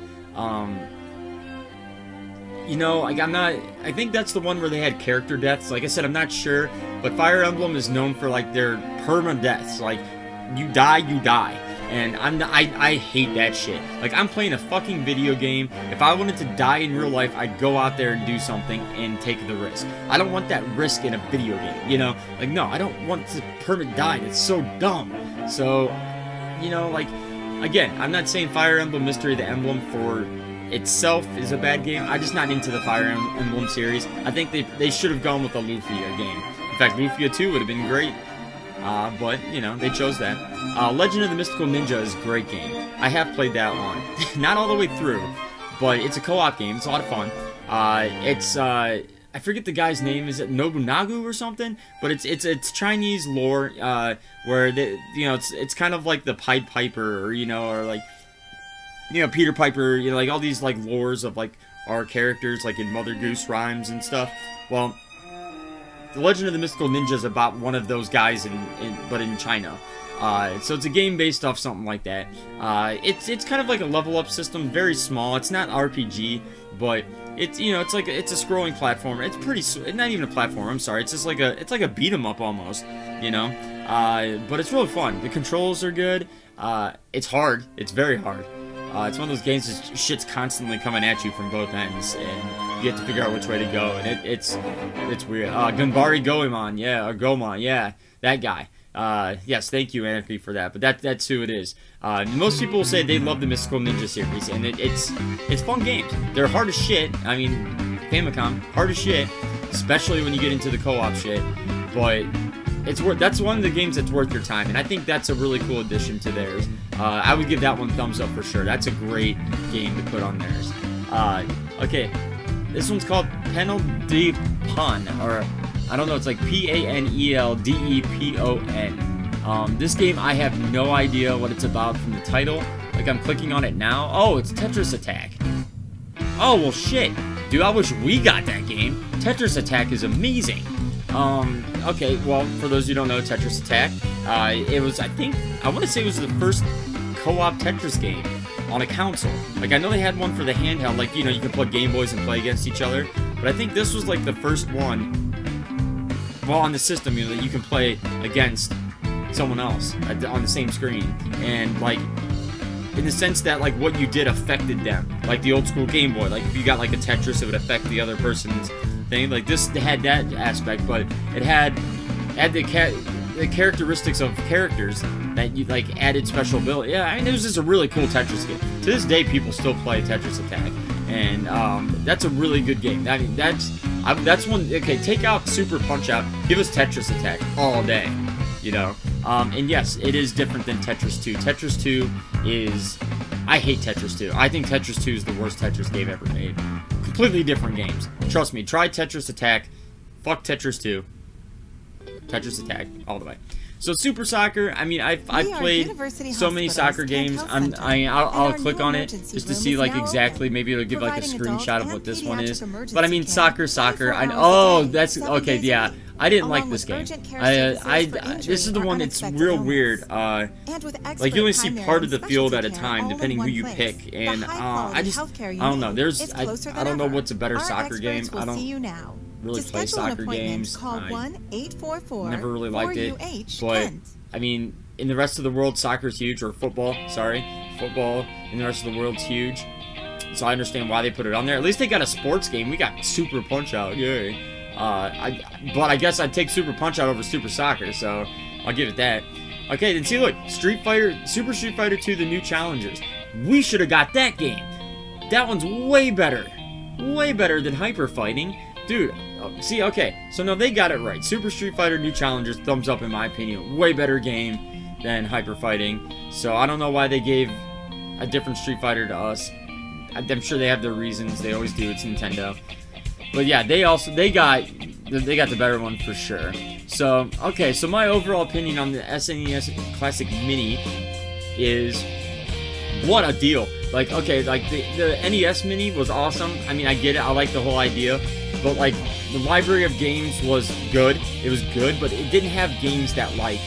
You know, like, I think that's the one where they had character deaths. Like I said, I'm not sure, but Fire Emblem is known for, like, their perma-deaths. Like, you die, you die. And I hate that shit. Like, I'm playing a fucking video game. If I wanted to die in real life, I'd go out there and do something and take the risk. I don't want that risk in a video game, you know? Like, no, I don't want to permanent die. It's so dumb. So, you know, like, again, I'm not saying Fire Emblem Mystery of the Emblem for itself is a bad game. I'm just not into the Fire Emblem series. I think they should have gone with a Lufia game. In fact, Lufia 2 would have been great. But, you know, they chose that. Legend of the Mystical Ninja is a great game. I have played that one. Not all the way through, but it's a co-op game. It's a lot of fun. I forget the guy's name. Is it Nobunaga or something? But it's Chinese lore, where you know, it's kind of like the Pied Piper, or, you know, or like, you know, Peter Piper, you know, like all these like lores of like our characters, like in Mother Goose rhymes and stuff. Well, The Legend of the Mystical Ninja is about one of those guys but in China. So it's a game based off something like that. It's kind of like a level up system, very small. It's not RPG, but it's, you know, it's a scrolling platformer. It's pretty, not even a platformer, I'm sorry. It's just like it's like a beat 'em up almost, you know. But it's really fun. The controls are good. It's hard. It's very hard. It's one of those games that shit's constantly coming at you from both ends, and you have to figure out which way to go, and it's weird. Gunbari Goemon, yeah, or Gomon, yeah, that guy. Yes, thank you, Anarchy, for that, but that's who it is. Most people will say they love the Mystical Ninja series, and it's fun games. They're hard as shit. I mean, Famicom, hard as shit, especially when you get into the co-op shit, but that's one of the games that's worth your time, and I think that's a really cool addition to theirs. I would give that one thumbs up for sure. That's a great game to put on theirs. Okay, this one's called Panel de Pon, or I don't know, it's like Paneldepon. This game, I have no idea what it's about from the title. Like, I'm clicking on it now. Oh, it's Tetris Attack. Oh, well, shit. Dude, I wish we got that game. Tetris Attack is amazing. Okay, well, for those who don't know, Tetris Attack, it was, I want to say it was the first co-op Tetris game on a console. Like, I know they had one for the handheld, like, you know, you can plug Game Boys and play against each other, but I think this was, like, the first one, well, on the system, you know, that you can play against someone else on the same screen, and, like, in the sense that, like, what you did affected them, like the old school Game Boy. Like, if you got, like, a Tetris, it would affect the other person's thing. Like, this had that aspect, but it had the characteristics of characters that you, like, added special ability. Yeah, I mean, it was just a really cool Tetris game. To this day, people still play Tetris Attack, and that's a really good game. I mean, that's one. Okay, take out Super Punch-Out, give us Tetris Attack all day, you know. And yes, it is different than Tetris 2. Tetris 2 is, I hate Tetris 2. I think Tetris 2 is the worst Tetris game ever made. Completely different games. Trust me, try Tetris Attack. Fuck Tetris 2. Tetris Attack, all the way. So Super Soccer, I mean, I've played so many soccer games. I'll click on it just to see like exactly, maybe it'll give like a screenshot of what this one is. But I mean, soccer, oh, that's okay, yeah. I didn't like this game. This is the one that's real weird. Like you only see part of the field at a time, depending who you pick, and I don't know. I don't know what's a better soccer game. I don't really play soccer games. I never really liked it, but I mean, in the rest of the world, soccer's huge, or football. Sorry, football in the rest of the world's huge. So I understand why they put it on there. At least they got a sports game. We got Super Punch-Out, yay! But I guess I'd take Super Punch-Out over Super Soccer, so I'll give it that. Okay, then see, look, Super Street Fighter 2, the new challengers. We should have got that game. That one's way better than Hyper Fighting, dude. See, okay, so now they got it right. Super Street Fighter New Challengers, thumbs up in my opinion. Way better game than Hyper Fighting. So I don't know why they gave a different Street Fighter to us. I'm sure they have their reasons. They always do. It's Nintendo. But yeah, they got the better one for sure. So okay, so my overall opinion on the SNES Classic Mini is what a deal. Like, okay, like the NES Mini was awesome. I mean, I get it. I like the whole idea. But like the library of games was good. It was good, but it didn't have games that like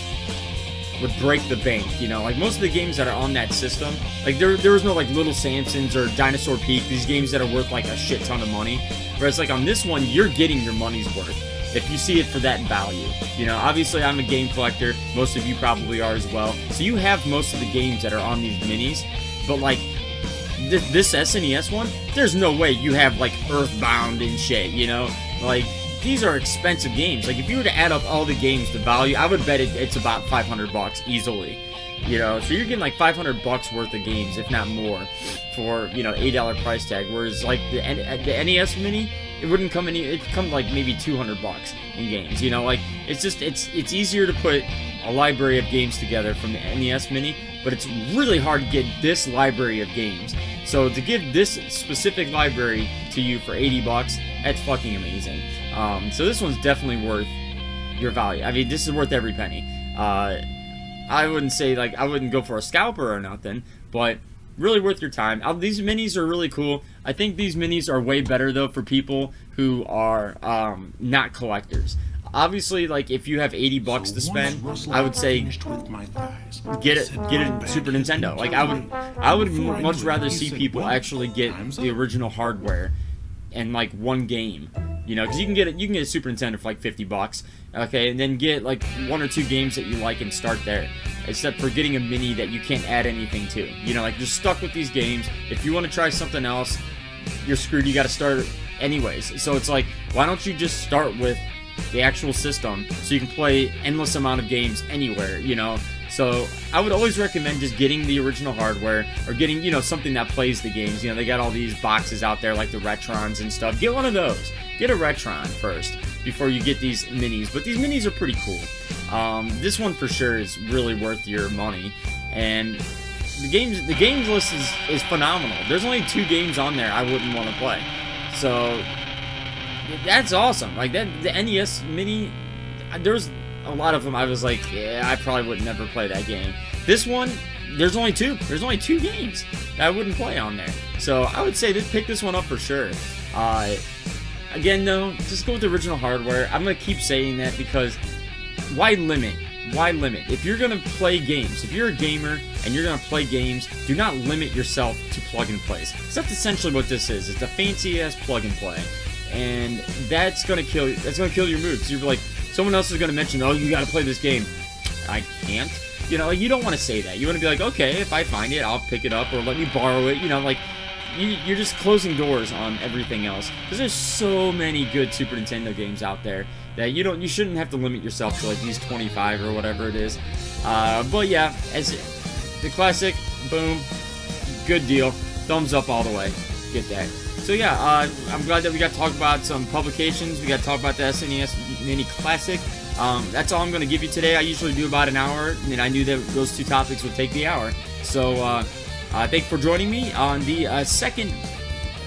would break the bank, you know? Like most of the games that are on that system, like there was no like Little Samsons or Dinosaur Peak, these games that are worth like a shit ton of money. Whereas like on this one, you're getting your money's worth if you see it for that value. You know, obviously I'm a game collector. Most of you probably are as well. So you have most of the games that are on these minis, but like this SNES one, there's no way you have like Earthbound and shit, you know? Like, these are expensive games. Like, if you were to add up all the games, the value, I would bet it's about 500 bucks easily. You know, so you're getting like 500 bucks worth of games, if not more, for, you know, $8 price tag. Whereas like the NES Mini, it wouldn't come it'd come like maybe 200 bucks in games. You know, like it's easier to put a library of games together from the NES Mini, but it's really hard to get this library of games. So to give this specific library to you for 80 bucks, that's fucking amazing. So this one's definitely worth your value. I mean, this is worth every penny. I wouldn't say, like, I wouldn't go for a scalper or nothing, but really worth your time. These minis are really cool. I think these minis are way better, though, for people who are not collectors. Obviously, like, if you have 80 bucks to spend, I would say get a Super Nintendo. Like, I would much rather see people actually get the original hardware and like one game. You know, because you can get a Super Nintendo for like 50 bucks, okay, and then get like 1 or 2 games that you like and start there. Except for getting a mini that you can't add anything to. You know, like you're stuck with these games. If you want to try something else, you're screwed. You got to start anyways. So it's like, why don't you just start with the actual system so you can play endless amount of games anywhere, you know? So I would always recommend just getting the original hardware or getting, you know, something that plays the games. You know, they got all these boxes out there like the Retrons and stuff. Get one of those. Get a Retron first before you get these minis. But these minis are pretty cool. This one for sure is really worth your money. And the games list is phenomenal. There's only 2 games on there I wouldn't want to play. So that's awesome. Like the NES Mini, there's a lot of them I was like, yeah, I probably would never play that game. This one, there's only 2. There's only 2 games that I wouldn't play on there. So I would say pick this one up for sure. Again, though, just go with the original hardware. I'm going to keep saying that because why limit? Why limit? If you're going to play games, if you're a gamer and you're going to play games, do not limit yourself to plug and plays. So that's essentially what this is. It's a fancy-ass plug and play. And that's going to kill you. That's going to kill your mood. So you're like, someone else is going to mention, oh, you got to play this game. I can't. You know, you don't want to say that. You want to be like, okay, if I find it, I'll pick it up or let me borrow it. You know, like, you're just closing doors on everything else. Because there's so many good Super Nintendo games out there that you shouldn't have to limit yourself to like these 25 or whatever it is. But yeah, as the classic, boom, good deal. Thumbs up all the way. Get that. So yeah, I'm glad that we got to talk about some publications. We got to talk about the SNES Mini Classic. That's all I'm going to give you today. I usually do about an hour, and I knew that those 2 topics would take the hour. So thanks for joining me on the second,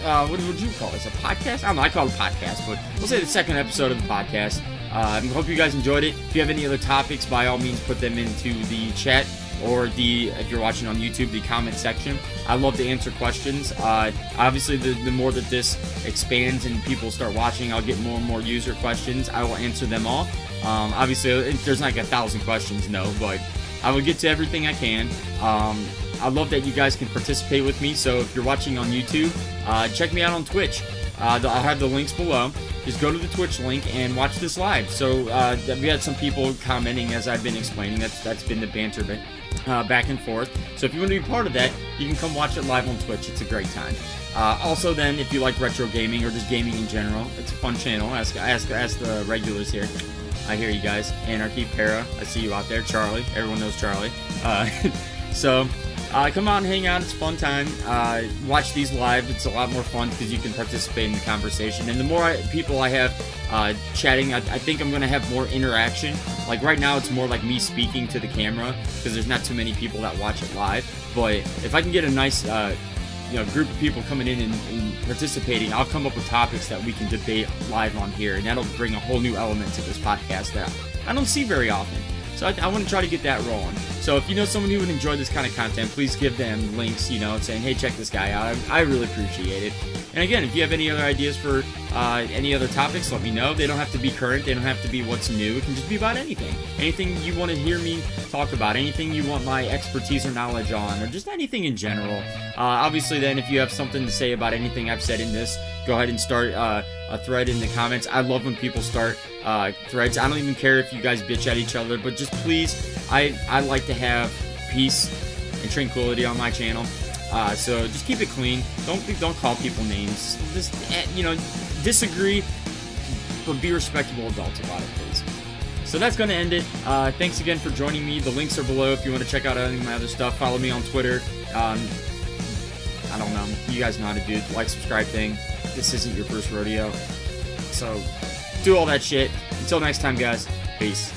what would you call this, a podcast? I don't know, I call it a podcast, but we'll say the second episode of the podcast. I hope you guys enjoyed it. If you have any other topics, by all means, put them into the chat or if you're watching on YouTube, the comment section. I love to answer questions. Obviously, the more that this expands and people start watching, I'll get more and more user questions. I will answer them all. Obviously, there's like 1,000 questions, no, but I will get to everything I can. I love that you guys can participate with me. So if you're watching on YouTube, check me out on Twitch. I'll have the links below. Just go to the Twitch link and watch this live. So we had some people commenting as I've been explaining. That's been the banter back and forth. So if you want to be part of that, you can come watch it live on Twitch. It's a great time. Also, then, if you like retro gaming or just gaming in general, it's a fun channel. Ask the regulars here. I hear you guys. Anarchy, Para, I see you out there. Charlie, everyone knows Charlie. So come out and hang out. It's a fun time. Watch these live. It's a lot more fun because you can participate in the conversation. And the more people I have chatting, I think I'm going to have more interaction. Like right now, it's more like me speaking to the camera because there's not too many people that watch it live. But if I can get a nice group of people coming in and participating, I'll come up with topics that we can debate live on here. And that'll bring a whole new element to this podcast that I don't see very often. So I want to try to get that rolling. So if you know someone who would enjoy this kind of content, please give them links, saying, hey, check this guy out. I really appreciate it. And again, if you have any other ideas for any other topics, let me know. They don't have to be current. They don't have to be what's new. It can just be about anything. Anything you want to hear me talk about. Anything you want my expertise or knowledge on. Or just anything in general. Obviously, then, if you have something to say about anything I've said in this, go ahead and start a thread in the comments. I love when people start threads. I don't even care if you guys bitch at each other. But just please, I like to have peace and tranquility on my channel. So just keep it clean. Don't call people names. Just disagree, but be respectable adults about it, please. So that's going to end it. Thanks again for joining me. The links are below if you want to check out any of my other stuff. Follow me on Twitter. I don't know. You guys know how to do the like, subscribe thing. This isn't your first rodeo. So do all that shit. Until next time, guys. Peace.